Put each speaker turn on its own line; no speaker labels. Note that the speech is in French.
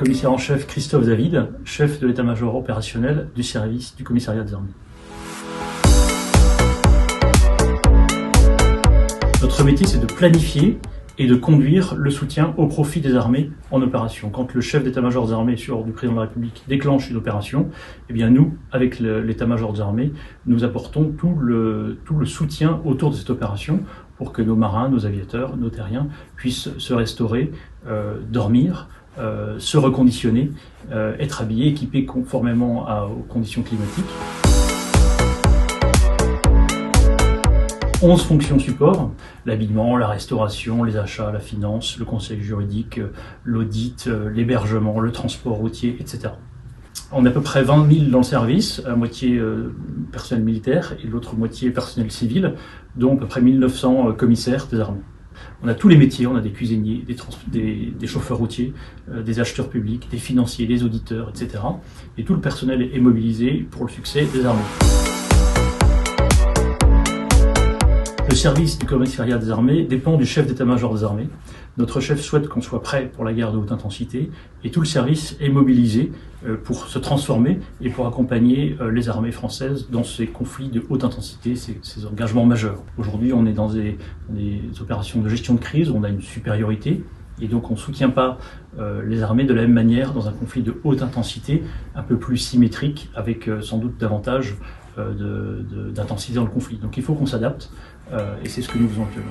commissaire en chef Christophe David, chef de l'état-major opérationnel du service du commissariat des armées. Notre métier, c'est de planifier et de conduire le soutien au profit des armées en opération. Quand le chef d'état-major des armées, sur ordre du président de la République, déclenche une opération, eh bien nous, avec l'état-major des armées, nous apportons tout le soutien autour de cette opération pour que nos marins, nos aviateurs, nos terriens puissent se restaurer, dormir, se reconditionner, être habillés, équipés conformément aux conditions climatiques. 11 fonctions support, l'habillement, la restauration, les achats, la finance, le conseil juridique, l'audit, l'hébergement, le transport routier, etc. On a à peu près 20 000 dans le service, à moitié personnel militaire et l'autre moitié personnel civil, dont à peu près 1900 commissaires des armées. On a tous les métiers, on a des cuisiniers, des chauffeurs routiers, des acheteurs publics, des financiers, des auditeurs, etc. Et tout le personnel est mobilisé pour le succès des armées. Le service du commissariat des armées dépend du chef d'état-major des armées. Notre chef souhaite qu'on soit prêt pour la guerre de haute intensité et tout le service est mobilisé pour se transformer et pour accompagner les armées françaises dans ces conflits de haute intensité, ces engagements majeurs. Aujourd'hui, on est dans des opérations de gestion de crise, on a une supériorité et donc on ne soutient pas les armées de la même manière dans un conflit de haute intensité, un peu plus symétrique, avec sans doute davantage d'intensité dans le conflit. Donc il faut qu'on s'adapte et c'est ce que nous faisons actuellement.